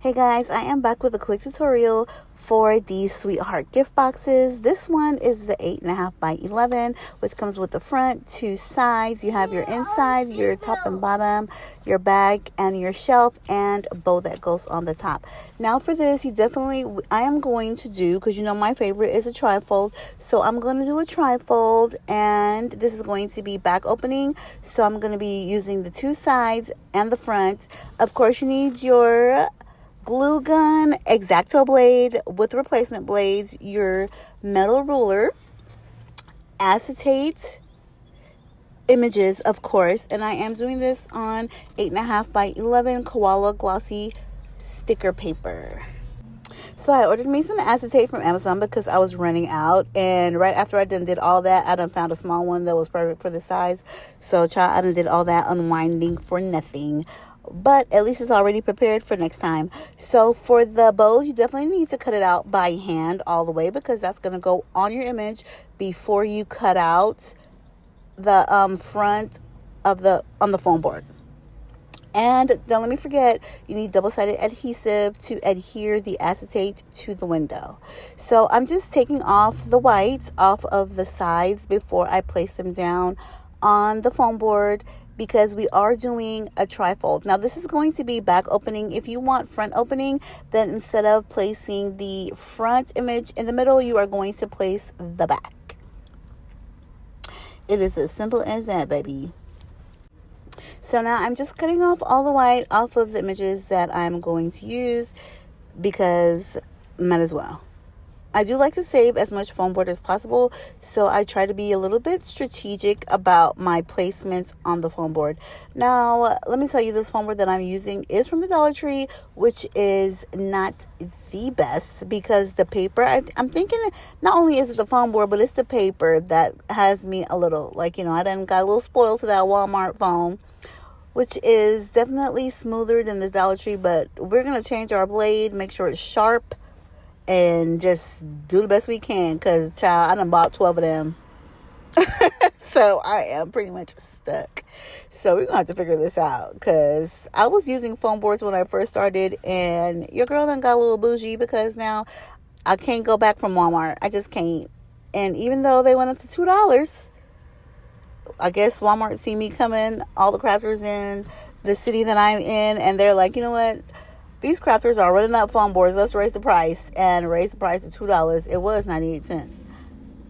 Hey guys, I am back with a quick tutorial for these sweetheart gift boxes. This one is the 8.5 by 11, which comes with the front, two sides. You have your inside, your top and bottom, your bag and your shelf, and a bow that goes on the top. Now for this, I am going to do, because you know my favorite is a trifold, so I'm going to do a trifold, and this is going to be back opening, so I'm going to be using the two sides and the front. Of course, you need your glue gun, X-Acto blade with replacement blades, your metal ruler, acetate images, of course, and I am doing this on 8.5 by 11 koala glossy sticker paper. So I ordered me some acetate from Amazon because I was running out, and right after I did all that, I done found a small one that was perfect for the size. So I done did all that unwinding for nothing. But at least it's already prepared for next time. So for the bows, you definitely need to cut it out by hand all the way, because that's going to go on your image before you cut out the front of on the foam board. And don't let me forget, you need double-sided adhesive to adhere the acetate to the window. So I'm just taking off the whites off of the sides before I place them down on the foam board, because we are doing a trifold. Now this is going to be back opening. If you want front opening, then instead of placing the front image in the middle, you are going to place the back. It is as simple as that, baby. So now I'm just cutting off all the white off of the images that I'm going to use, because might as well. I do like to save as much foam board as possible, so I try to be a little bit strategic about my placements on the foam board. Now, let me tell you, this foam board that I'm using is from the Dollar Tree, which is not the best, because the paper, I'm thinking not only is it the foam board, but it's the paper that has me a little, I done got a little spoiled to that Walmart foam, which is definitely smoother than this Dollar Tree, but we're going to change our blade, make sure it's sharp, and just do the best we can, because, child, I done bought 12 of them. So I am pretty much stuck. So we're going to have to figure this out, because I was using foam boards when I first started, and your girl done got a little bougie, because now I can't go back from Walmart. I just can't. And even though they went up to $2, I guess Walmart see me coming, all the crafters in the city that I'm in, and they're like, you know what? These crafters are running up foam boards. Let's raise the price, and raise the price to $2. It was 98 cents.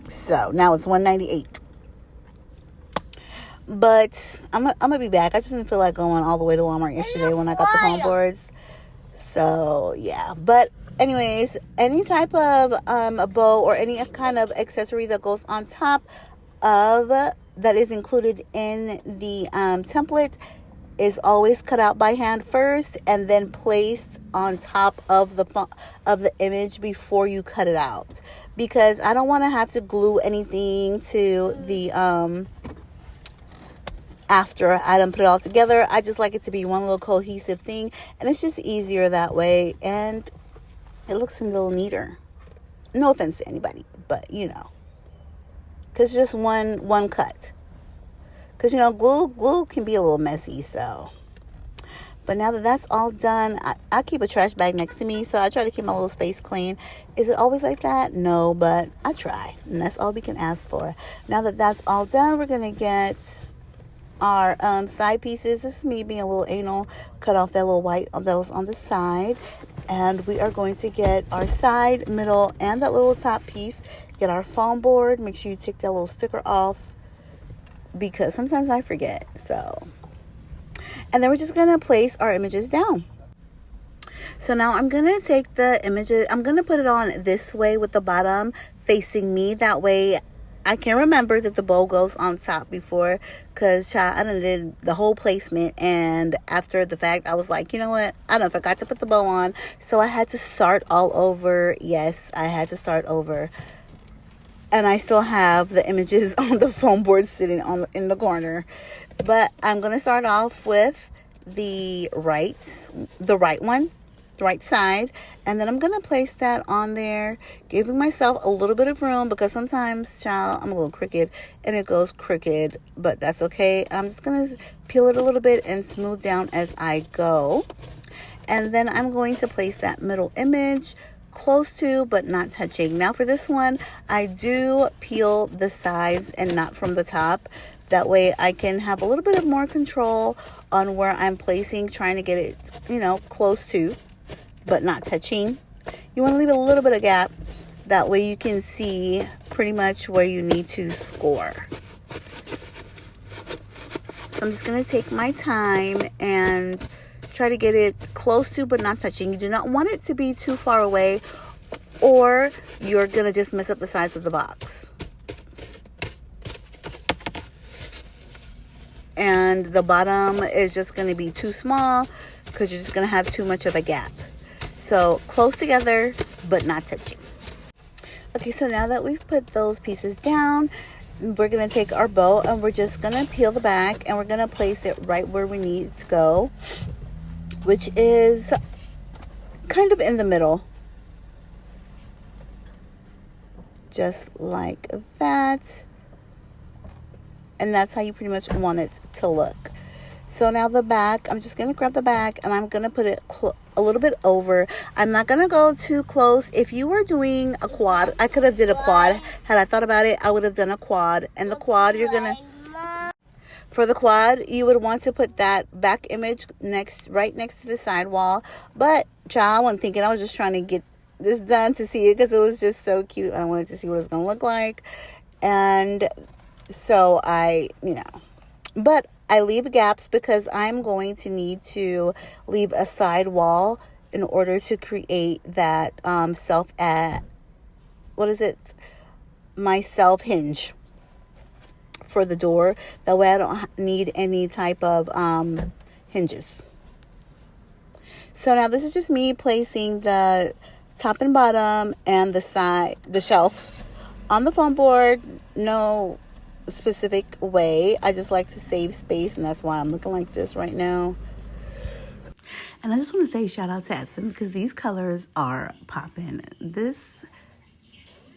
So now it's $1.98. But I'm going to be back. I just didn't feel like going all the way to Walmart yesterday when I got the foam boards. So yeah. But anyways, any type of a bow or any kind of accessory that goes on top of that is included in the template is always cut out by hand first, and then placed on top of the image before you cut it out, because I don't want to have to glue anything to the after I done put it all together. I just like it to be one little cohesive thing, and it's just easier that way, and it looks a little neater. No offense to anybody, but because just one cut. Because, glue can be a little messy, so. But now that that's all done, I keep a trash bag next to me, so I try to keep my little space clean. Is it always like that? No, but I try, and that's all we can ask for. Now that that's all done, we're going to get our side pieces. This is me being a little anal. Cut off that little white that was on the side. And we are going to get our side, middle, and that little top piece. Get our foam board. Make sure you take that little sticker off, because sometimes I forget. So, and then we're just gonna place our images down. So now I'm gonna take the images, I'm gonna put it on this way with the bottom facing me. That way I can remember that the bow goes on top before, because I done did the whole placement, and after the fact I was like, you know what, I done forgot to put the bow on, so I had to start all over. Yes, I had to start over. And I still have the images on the foam board sitting in the corner. But I'm going to start off with the right one, the right side. And then I'm going to place that on there, giving myself a little bit of room, because sometimes, child, I'm a little crooked and it goes crooked. But that's okay. I'm just going to peel it a little bit and smooth down as I go. And then I'm going to place that middle image close to but not touching. Now for this one, I do peel the sides and not from the top. That way I can have a little bit of more control on where I'm placing, trying to get it, close to but not touching. You want to leave a little bit of gap. That way you can see pretty much where you need to score. So I'm just going to take my time and try to get it close to but not touching. You do not want it to be too far away, or you're going to just mess up the size of the box. And the bottom is just going to be too small because you're just going to have too much of a gap. So close together but not touching. Okay, so now that we've put those pieces down, we're going to take our bow and we're just going to peel the back and we're going to place it right where we need it to go, which is kind of in the middle. Just like that. And that's how you pretty much want it to look. So now the back, I'm just going to grab the back and I'm going to put it a little bit over. I'm not going to go too close. If you were doing a quad, I could have did a quad. Had I thought about it, I would have done a quad. And the quad, for the quad, you would want to put that back image right next to the side wall. But child, I wasn't thinking. I was just trying to get this done to see it because it was just so cute. I wanted to see what it's going to look like. And so but I leave gaps because I'm going to need to leave a side wall in order to create that my self hinge for the door. That way I don't need any type of hinges. So now this is just me placing the top and bottom and the shelf on the foam board. No specific way. I just like to save space, and that's why I'm looking like this right now. And I just want to say shout out to Epsom because these colors are popping. This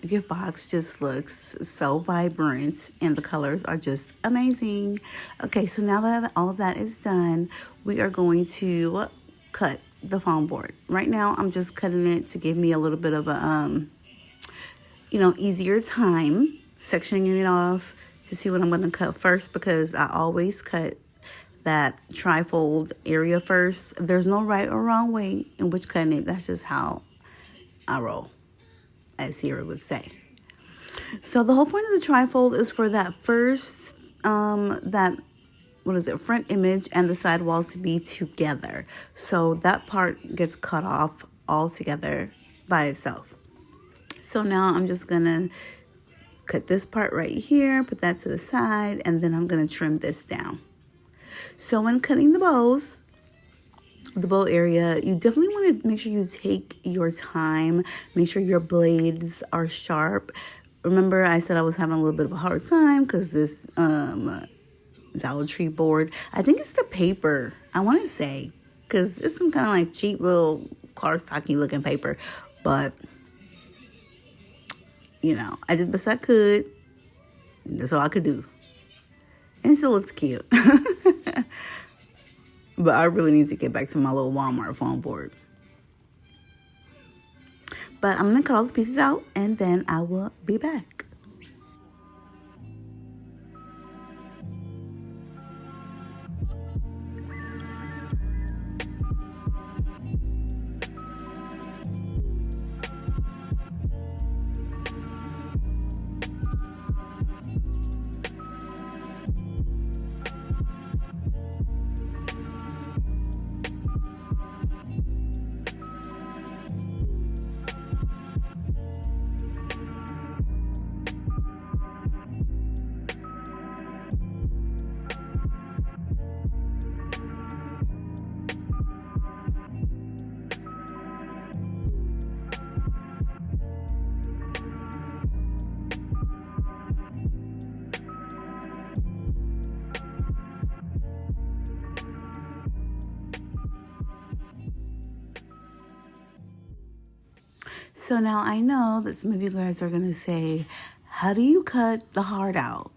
gift box just looks so vibrant and the colors are just amazing. Okay, so now that all of that is done, we are going to cut the foam board. Right now I'm just cutting it to give me a little bit of a easier time sectioning it off to see what I'm going to cut first, because I always cut that trifold area first. There's no right or wrong way in which cutting it. That's just how I roll, as Sierra would say. So the whole point of the trifold is for that first, front image and the side walls to be together. So that part gets cut off all together by itself. So now I'm just going to cut this part right here, put that to the side, and then I'm going to trim this down. So when cutting the bow area, you definitely want to make sure you take your time. Make sure your blades are sharp. Remember, I said I was having a little bit of a hard time because this Dollar Tree board, I think it's the paper, I want to say, because it's some kind of like cheap little cardstocky looking paper. But I did the best I could. That's all I could do. And it still looks cute. But I really need to get back to my little Walmart foam board. But I'm going to cut all the pieces out and then I will be back. So now I know that some of you guys are going to say, how do you cut the heart out?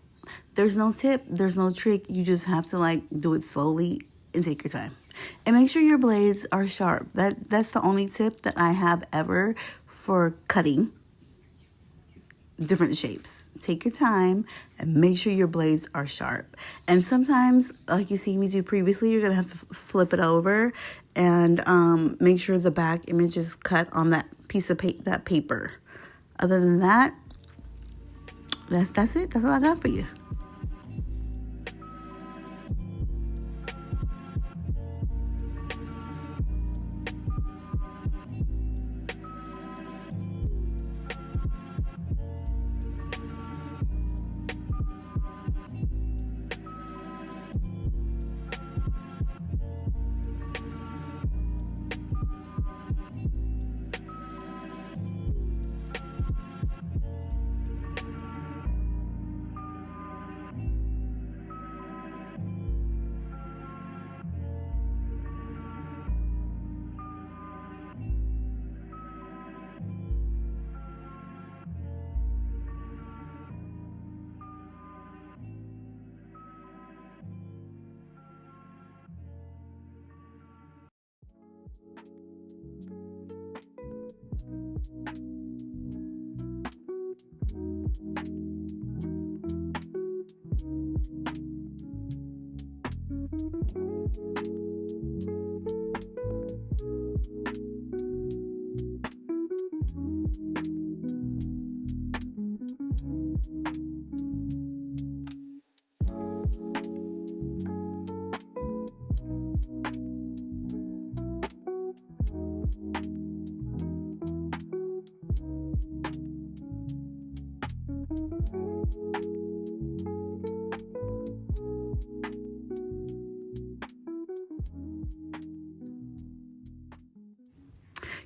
There's no tip. There's no trick. You just have to do it slowly and take your time. And make sure your blades are sharp. That's the only tip that I have ever for cutting different shapes. Take your time and make sure your blades are sharp. And sometimes, like you see me do previously, you're gonna have to flip it over and make sure the back image is cut on that piece of that paper. Other than that, that's it. That's all I got for you.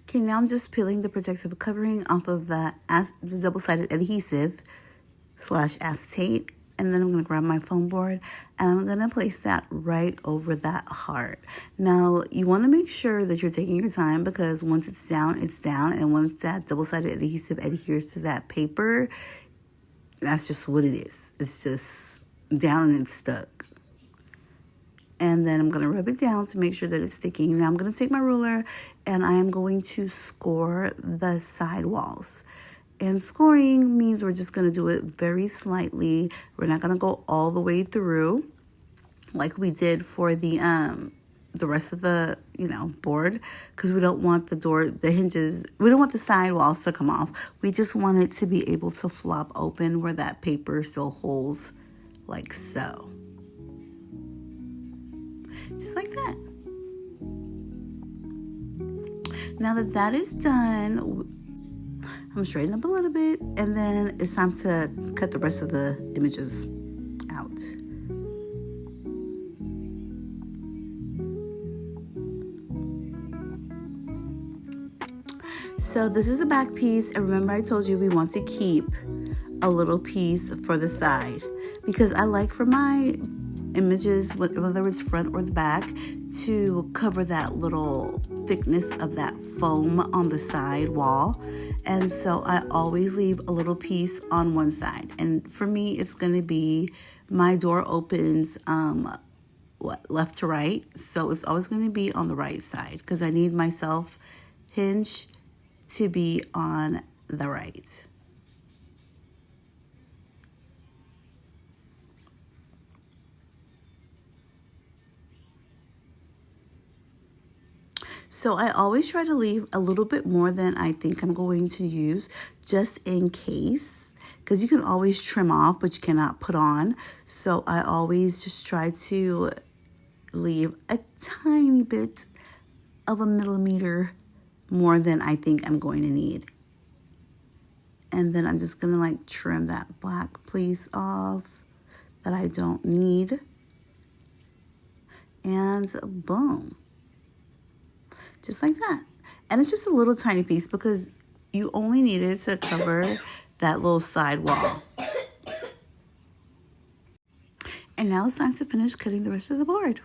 Okay, now I'm just peeling the protective covering off of the double-sided adhesive / acetate. And then I'm going to grab my foam board and I'm going to place that right over that heart. Now, you want to make sure that you're taking your time because once it's down, it's down. And once that double-sided adhesive adheres to that paper, that's just what it is. It's just down and it's stuck. And then I'm going to rub it down to make sure that it's sticking. Now I'm going to take my ruler and I am going to score the side walls. And scoring means we're just going to do it very slightly. We're not going to go all the way through like we did for the rest of the, board, because we don't want the hinges, we don't want the side walls to come off. We just want it to be able to flop open where that paper still holds like so. Just like that. Now that that is done, I'm straightening up a little bit, and then it's time to cut the rest of the images out. So this is the back piece, and remember I told you we want to keep a little piece for the side because I like for my images, whether it's front or the back, to cover that little thickness of that foam on the side wall. And so I always leave a little piece on one side. And for me, it's going to be my door opens left to right. So it's always going to be on the right side because I need my self hinge to be on the right. So I always try to leave a little bit more than I think I'm going to use just in case, because you can always trim off, but you cannot put on. So I always just try to leave a tiny bit of a millimeter more than I think I'm going to need. And then I'm just going to trim that black piece off that I don't need. And boom. Just like that. And it's just a little tiny piece because you only need it to cover that little side wall. And now it's time to finish cutting the rest of the board.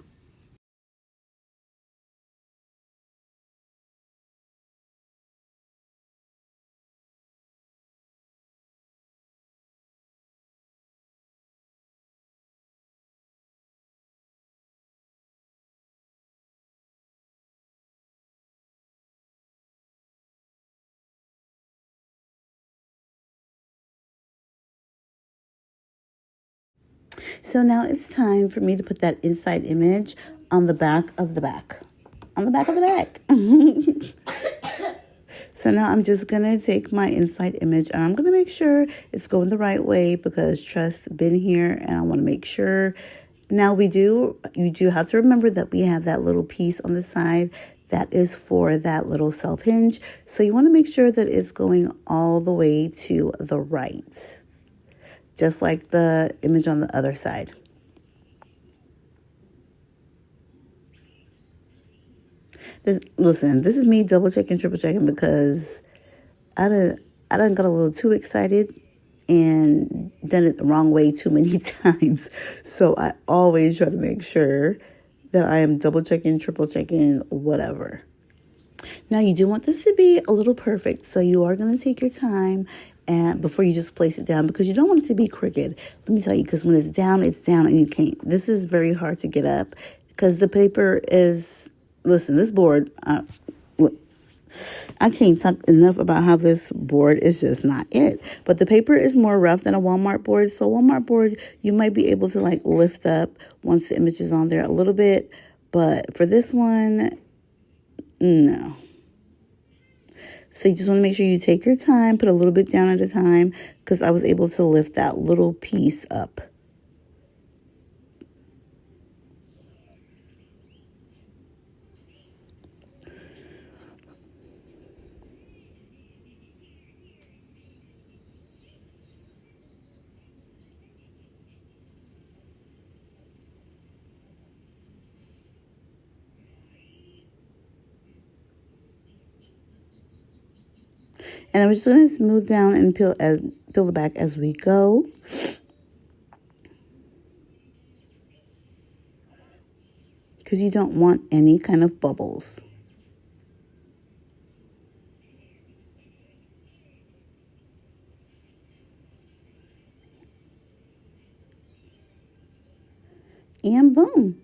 So now it's time for me to put that inside image on the back of the back. On the back of the back. So now I'm just going to take my inside image and I'm going to make sure it's going the right way because trust, been here, and I want to make sure. Now you do have to remember that we have that little piece on the side that is for that little self hinge. So you want to make sure that it's going all the way to the right, just like the image on the other side. Listen, this is me double checking, triple checking because I done got a little too excited and done it the wrong way too many times. So I always try to make sure that I am double checking, triple checking, whatever. Now you do want this to be a little perfect, so you are going to take your time and before you just place it down because you don't want it to be crooked. Let me tell you, because when it's down and you can't. This is very hard to get up because the paper is, listen, this board, I can't talk enough about how this board is just not it. But the paper is more rough than a Walmart board. So Walmart board, you might be able to like lift up once the image is on there a little bit. But for this one, no. So you just want to make sure you take your time, put a little bit down at a time, because I was able to lift that little piece up. And then we're just going to smooth down and peel the back as we go. Because you don't want any kind of bubbles. And boom.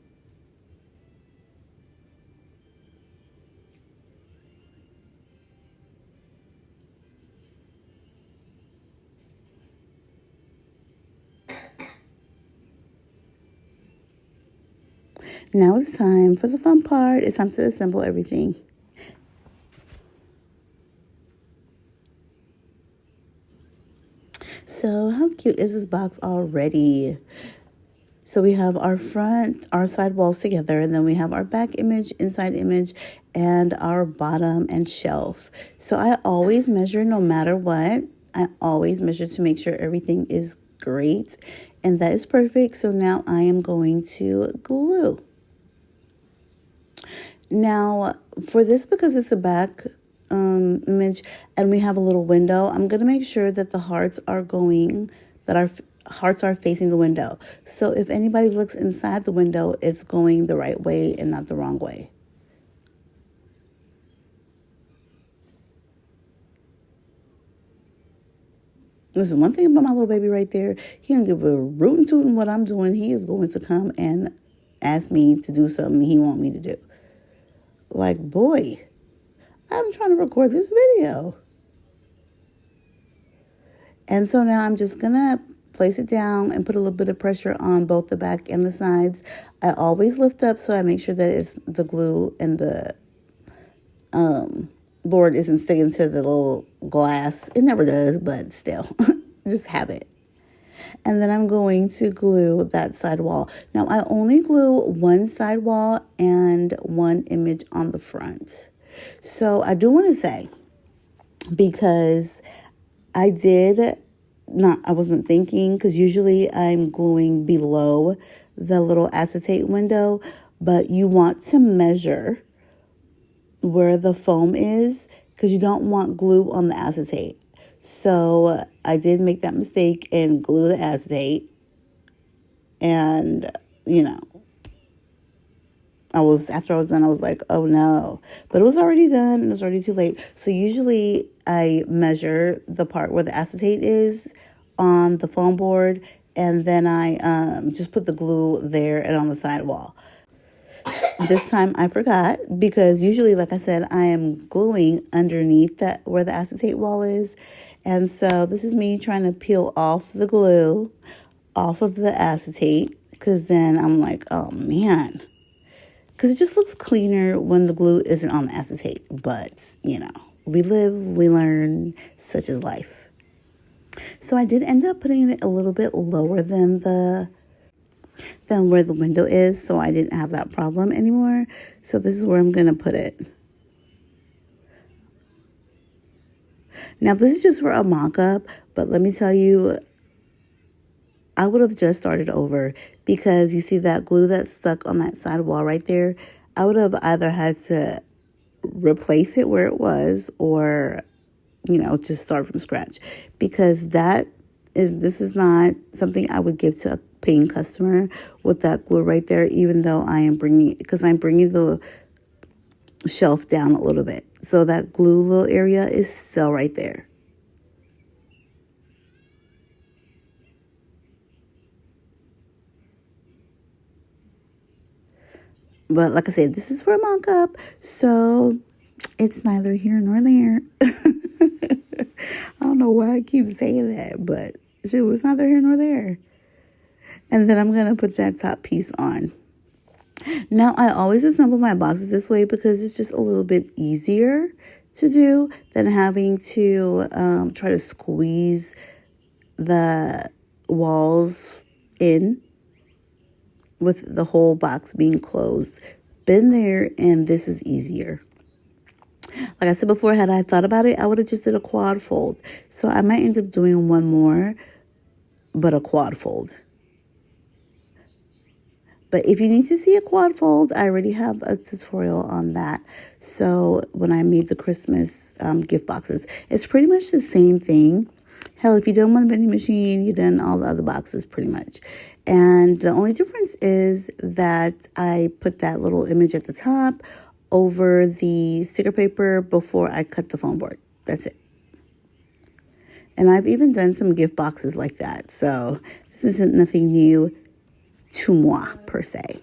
Now it's time for the fun part. It's time to assemble everything. So how cute is this box already? So we have our front, our side walls together, and then we have our back image, inside image, and our bottom and shelf. So I always measure no matter what. I always measure to make sure everything is great, and that is perfect. So now I am going to glue. Now, for this, because it's a back image and we have a little window, I'm going to make sure that the hearts are facing the window. So if anybody looks inside the window, it's going the right way and not the wrong way. Listen, one thing about my little baby right there, he don't give a rootin' tootin' what I'm doing. He is going to come and ask me to do something he want me to do. Like, boy, I'm trying to record this video. And so now I'm just going to place it down and put a little bit of pressure on both the back and the sides. I always lift up so I make sure that it's the glue and the board isn't sticking to the little glass. It never does, but still, just have it. And then I'm going to glue that side wall. Now, I only glue one side wall and one image on the front. So I do want to say, because I wasn't thinking, because usually I'm gluing below the little acetate window, but you want to measure where the foam is because you don't want glue on the acetate. So I did make that mistake and glue the acetate. And, after I was done, I was like, oh no. But it was already done and it was already too late. So usually I measure the part where the acetate is on the foam board. And then I just put the glue there and on the side wall. This time I forgot because usually, like I said, I am gluing underneath that where the acetate wall is. And so this is me trying to peel off the glue off of the acetate, because then I'm like, oh man. Because it just looks cleaner when the glue isn't on the acetate. But, we live, we learn, such is life. So I did end up putting it a little bit lower than where the window is, so I didn't have that problem anymore. So this is where I'm going to put it. Now, this is just for a mock-up, but let me tell you, I would have just started over, because you see that glue that's stuck on that side wall right there? I would have either had to replace it where it was, or, just start from scratch, because this is not something I would give to a paying customer with that glue right there, even though I'm bringing the shelf down a little bit. So that glue little area is still right there. But like I said, this is for a mock-up, so it's neither here nor there. I don't know why I keep saying that, but it was neither here nor there. And then I'm going to put that top piece on. Now, I always assemble my boxes this way because it's just a little bit easier to do than having to try to squeeze the walls in with the whole box being closed. Been there, and this is easier. Like I said before, had I thought about it, I would have just did a quad fold. So I might end up doing one more, but a quad fold. But if you need to see a quad fold, I already have a tutorial on that. So when I made the Christmas gift boxes, it's pretty much the same thing. Hell, if you done one vending machine, you done all the other boxes pretty much. And the only difference is that I put that little image at the top over the sticker paper before I cut the foam board. That's it. And I've even done some gift boxes like that. So this isn't nothing new to moi, per se.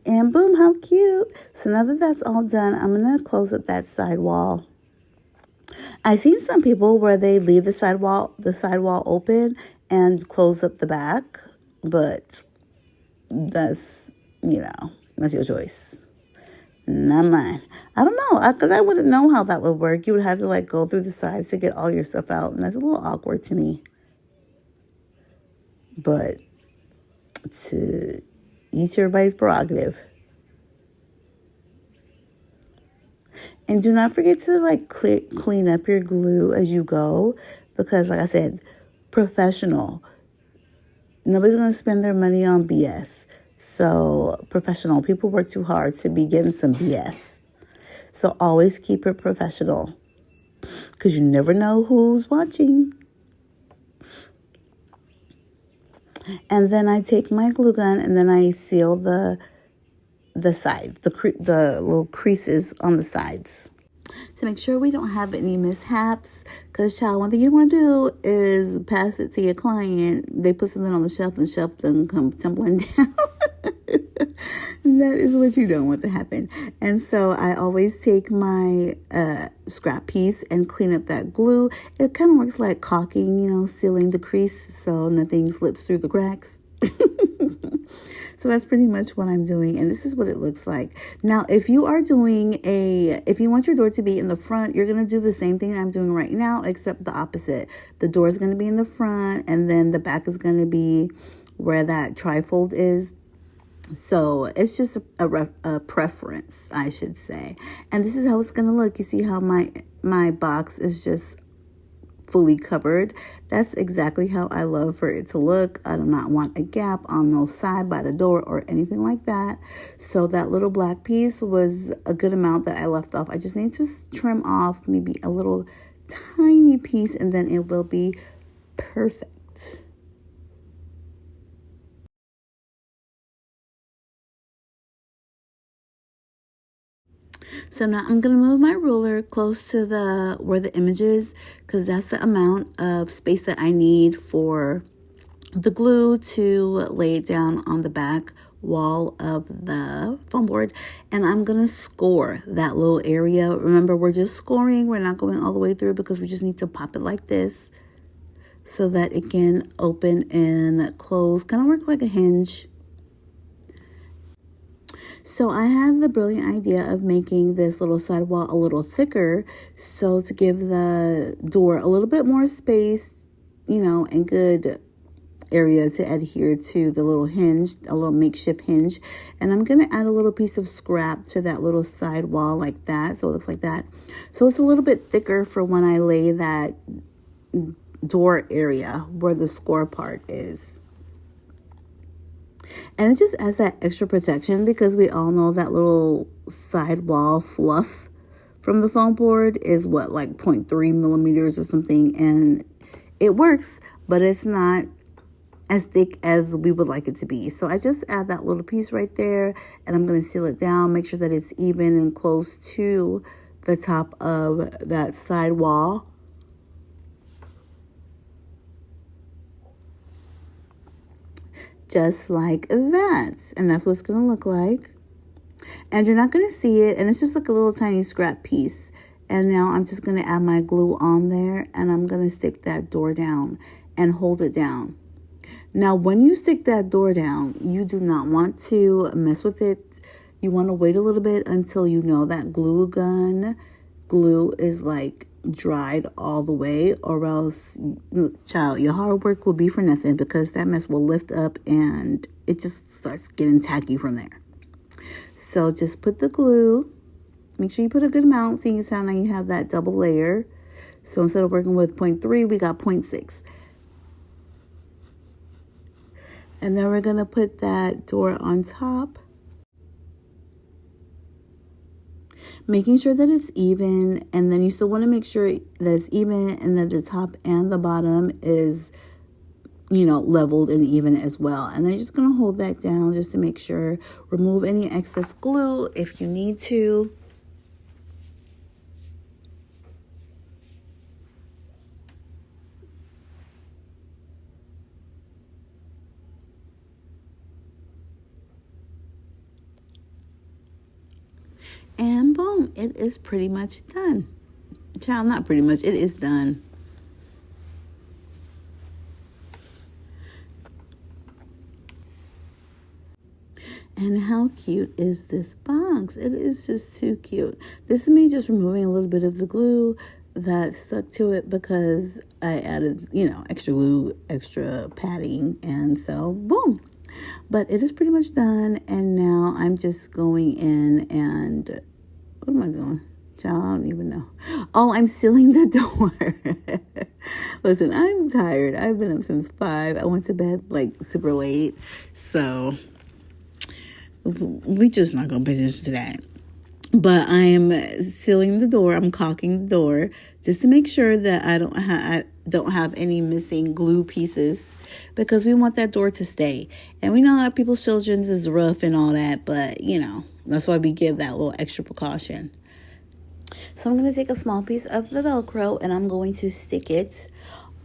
And boom, how cute. So now that that's all done, I'm going to close up that side wall. I've seen some people where they leave the side wall open and close up the back, but that's your choice. Not mine. I don't know, because I wouldn't know how that would work. You would have to go through the sides to get all your stuff out, and that's a little awkward to me. But to each everybody's prerogative. And do not forget to clean up your glue as you go, because like I said, professional. Nobody's going to spend their money on BS. So professional. People work too hard to be getting some BS. So always keep it professional, because you never know who's watching. And then I take my glue gun and then I seal the side, the little creases on the sides, to make sure we don't have any mishaps. Because, child, one thing you want to do is pass it to your client. They put something on the shelf and the shelf doesn't come tumbling down. That is what you don't want to happen. And so I always take my scrap piece and clean up that glue. It kind of works like caulking, sealing the crease so nothing slips through the cracks. So that's pretty much what I'm doing, and this is what it looks like. Now, if you want your door to be in the front, you're going to do the same thing I'm doing right now, except the opposite. The door is going to be in the front, and then the back is going to be where that trifold is. So it's just a preference, I should say. And this is how it's going to look. You see how my box is just fully covered. That's exactly how I love for it to look. I do not want a gap on no side by the door or anything like that. So that little black piece was a good amount that I left off. I just need to trim off maybe a little tiny piece, and then it will be perfect. So now I'm going to move my ruler close to where the image is, because that's the amount of space that I need for the glue to lay it down on the back wall of the foam board, and I'm gonna score that little area. Remember, we're just scoring, we're not going all the way through because we just need to pop it like this so that it can open and close, kind of work like a hinge. So I had the brilliant idea of making this little sidewall a little thicker, so to give the door a little bit more space, and good area to adhere to the little hinge, a little makeshift hinge. And I'm going to add a little piece of scrap to that little side wall like that, so it looks like that. So it's a little bit thicker for when I lay that door area where the score part is. And it just adds that extra protection because we all know that little side wall fluff from the foam board is what, like 0.3 millimeters or something. And it works, but it's not as thick as we would like it to be. So I just add that little piece right there, and I'm going to seal it down, make sure that it's even and close to the top of that side wall. Just like that. And that's what it's going to look like. And you're not going to see it, and it's just like a little tiny scrap piece. And now I'm just going to add my glue on there, and I'm going to stick that door down and hold it down. Now, when you stick that door down, you do not want to mess with it. You want to wait a little bit until you know that glue is like dried all the way, or else, child, your hard work will be for nothing because that mess will lift up and it just starts getting tacky from there. So just put the glue. Make sure you put a good amount so you can sound like you have that double layer. So instead of working with 0.3, we got 0.6. And then we're going to put that door on top, making sure that it's even. And then you still want to make sure that it's even and that the top and the bottom is, leveled and even as well. And then you're just going to hold that down just to make sure. Remove any excess glue if you need to. And boom, it is pretty much done. Child, not pretty much, it is done. And how cute is this box? It is just too cute. This is me just removing a little bit of the glue that stuck to it because I added, extra glue, extra padding. And so, boom. But it is pretty much done, and now I'm just going in and, what am I doing? Child, I don't even know. Oh, I'm sealing the door. Listen, I'm tired. I've been up since 5. I went to bed like super late, so we just not gonna pay attention to that. But I'm sealing the door. I'm caulking the door just to make sure that I don't have any missing glue pieces, because we want that door to stay. And we know that people's children is rough and all that, but that's why we give that little extra precaution. So I'm going to take a small piece of the Velcro and I'm going to stick it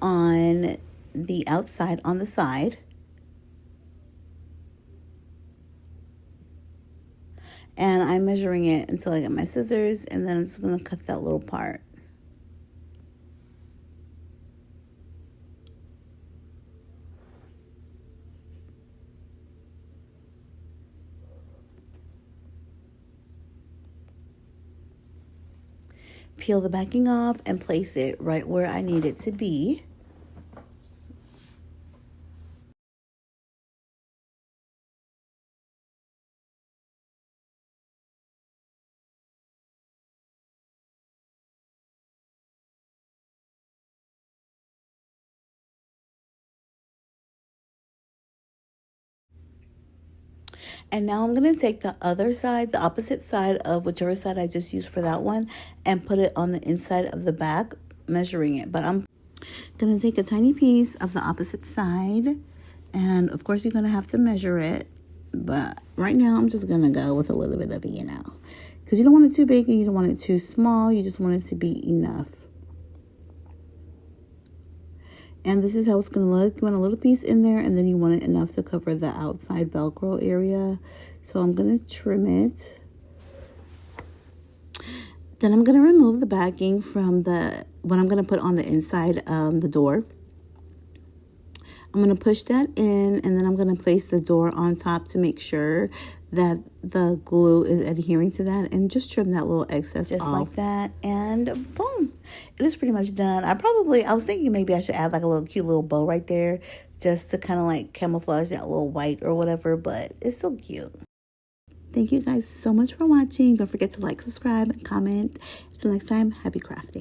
on the outside, on the side. And I'm measuring it until I get my scissors, and then I'm just going to cut that little part. Peel the backing off and place it right where I need it to be. And now I'm going to take the other side, the opposite side of whichever side I just used for that one, and put it on the inside of the back, measuring it. But I'm going to take a tiny piece of the opposite side, and of course you're going to have to measure it. But right now I'm just going to go with a little bit of it, because you don't want it too big and you don't want it too small. You just want it to be enough. And this is how it's going to look. You want a little piece in there, and then you want it enough to cover the outside Velcro area. So I'm going to trim it. Then I'm going to remove the backing from what I'm going to put on the inside of the door. I'm going to push that in, and then I'm going to place the door on top to make sure that the glue is adhering to that, and just trim that little excess just off. Like that, and boom, it is pretty much done. I was thinking maybe I should add like a little cute little bow right there just to kind of like camouflage that little white or whatever, but it's still cute. Thank you guys so much for watching. Don't forget to like, subscribe, and comment. Until next time, happy crafting.